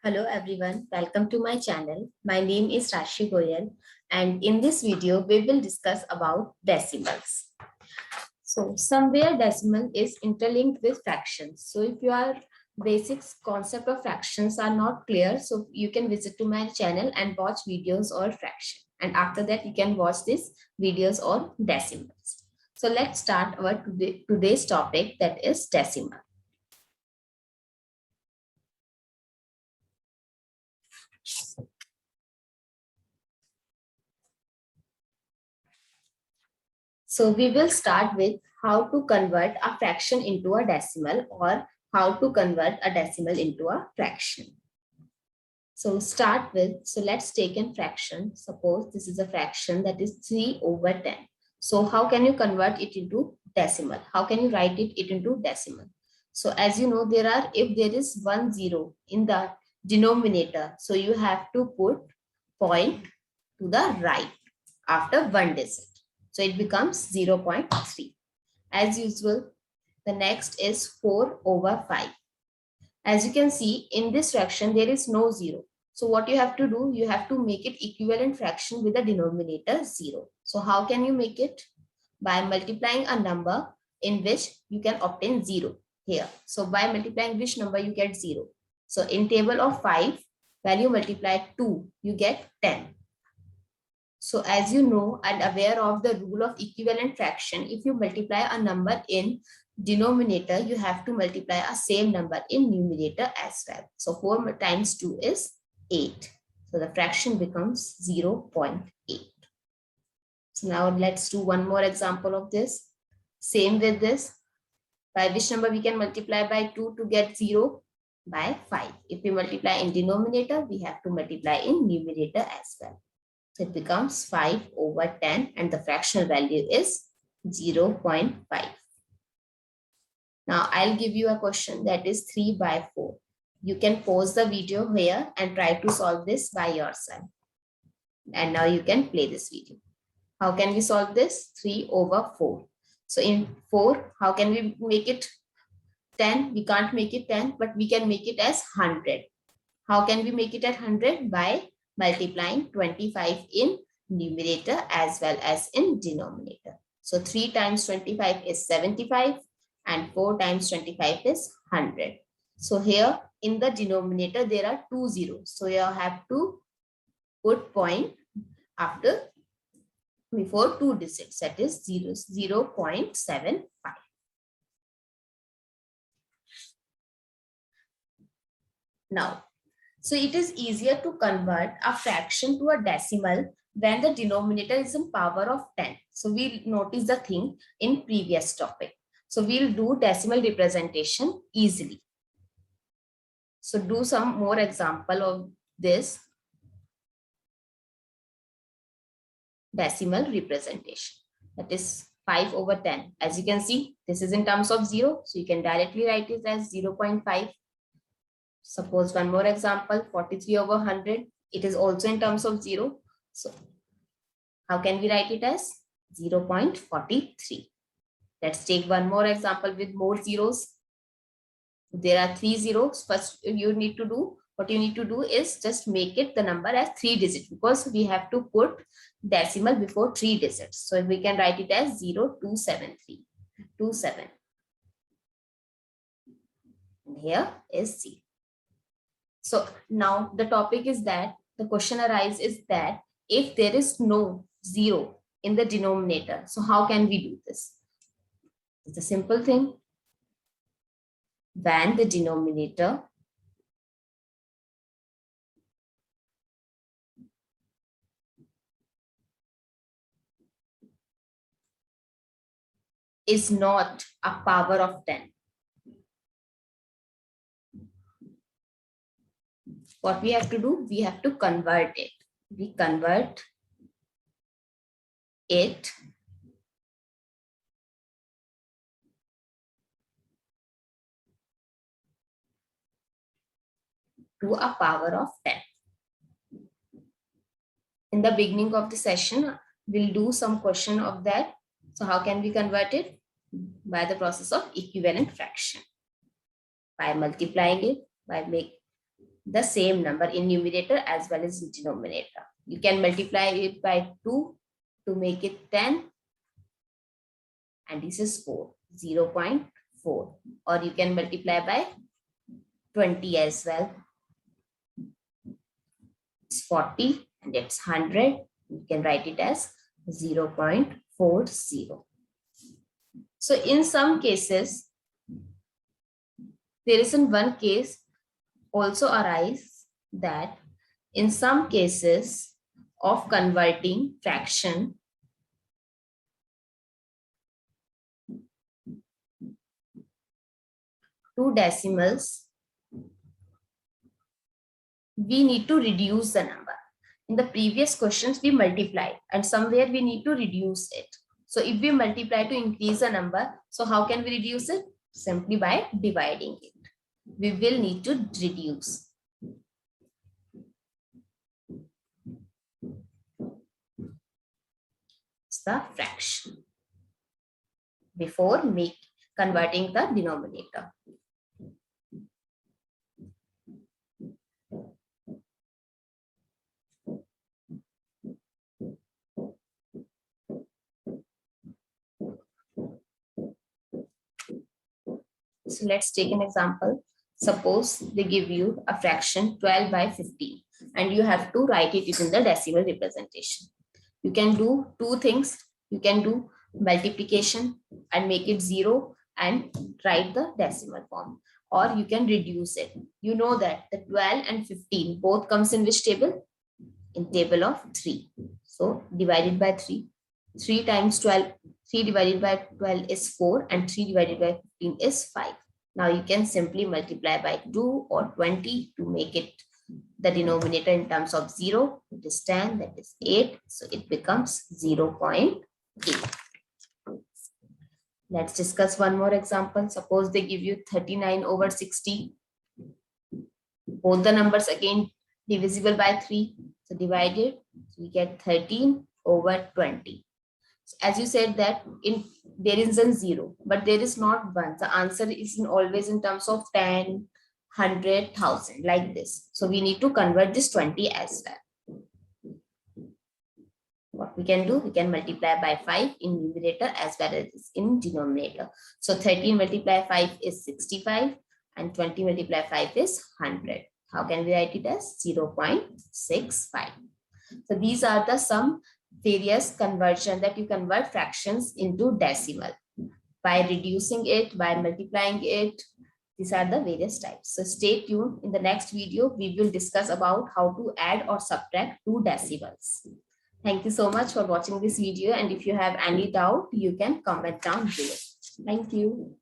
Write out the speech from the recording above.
Hello everyone, welcome to my channel. My name is Rashi Goyal and in this video we will discuss about decimals. So somewhere decimal is interlinked with fractions. So if your basic concept of fractions are not clear, so you can visit to my channel and watch videos or fraction. And after that you can watch these videos on decimals. So let's start our today's topic, that is decimal. So we will start with how to convert a fraction into a decimal or how to convert a decimal into a fraction. So let's take a fraction. Suppose this is a fraction that is 3/10. So how can you convert it into decimal? How can you write it into decimal? So as you know, if there is 1 0 in the denominator, so you have to put point to the right after one digit. So it becomes 0.3. As usual, the next is 4/5. As you can see, in this fraction, there is no 0. So what you have to do, you have to make it equivalent fraction with the denominator 0. So how can you make it? By multiplying a number in which you can obtain 0 here. So by multiplying which number you get 0. So in table of 5, when you multiply 2, you get 10. So as you know and aware of the rule of equivalent fraction, if you multiply a number in denominator, you have to multiply a same number in numerator as well. So 4 times 2 is 8. So the fraction becomes 0.8. So now let's do one more example of this. Same with this. By which number we can multiply by 2 to get 0? By 5. If we multiply in denominator, we have to multiply in numerator as well. So it becomes 5/10 and the fractional value is 0.5. Now I'll give you a question that is 3/4. You can pause the video here and try to solve this by yourself. And now you can play this video. How can we solve this? 3/4. So in 4, how can we make it 10? We can't make it 10, but we can make it as 100. How can we make it at 100? By multiplying 25 in numerator as well as in denominator. So 3 times 25 is 75 and 4 times 25 is 100. So here in the denominator there are 2 zeros. So you have to put point before 2 digits, that is 0.75. Now, so it is easier to convert a fraction to a decimal when the denominator is in power of 10. So we'll notice the thing in previous topic. So we'll do decimal representation easily. So do some more example of this decimal representation. That is 5/10. As you can see, this is in terms of 0. So you can directly write it as 0.5. Suppose one more example, 43/100. It is also in terms of 0. So how can we write it as 0.43? Let's take one more example with more zeros. There are 3 zeros. First, what you need to do is just make it the number as 3 digits, because we have to put decimal before 3 digits. So we can write it as 0.273. 27. And here is 0. So now the topic is that the question arises is that if there is no 0 in the denominator, so how can we do this? It's a simple thing. When the denominator is not a power of 10, what we have to do? We have to convert it. We convert it to a power of 10. In the beginning of the session, we'll do some question of that. So how can we convert it? By the process of equivalent fraction. By multiplying it, by the same number in numerator as well as in denominator. You can multiply it by 2 to make it 10. And this is 4, 0.4. Or you can multiply by 20 as well. It's 40 and it's 100. You can write it as 0.40. So in some cases, there is in one case also arise that in some cases of converting fraction to decimals, we need to reduce the number. In the previous questions, we multiplied and somewhere we need to reduce it. So if we multiply to increase the number, so how can we reduce it? Simply by dividing it. We will need to reduce. It's the fraction before converting the denominator. So let's take an example. Suppose they give you a fraction 12 by 15 and you have to write it in the decimal representation. You can do two things. You can do multiplication and make it 0 and write the decimal form, or you can reduce it. You know that the 12 and 15 both comes in which table? In table of 3. So divided by 3. 3 times 12, 3 divided by 12 is 4 and 3 divided by 15 is 5. Now you can simply multiply by 2 or 20 to make it the denominator in terms of 0. It is 10, that is 8. So it becomes 0.8. Let's discuss one more example. Suppose they give you 39 over 60. Both the numbers again divisible by 3. So divided, we get 13 over 20. So as you said that there is a 0, but there is not 1. The answer is always in terms of 10, 100, 1000 like this. So we need to convert this 20 as well. What we can do, we can multiply by 5 in numerator as well as in denominator. So 13 multiply 5 is 65 and 20 multiply 5 is 100. How can we write it as 0.65? So these are the some various conversion that you convert fractions into decimal by reducing it, by multiplying it. These are the various types. So stay tuned. In the next video, we will discuss about how to add or subtract two decimals. Thank you so much for watching this video. And if you have any doubt, you can comment down below. Thank you.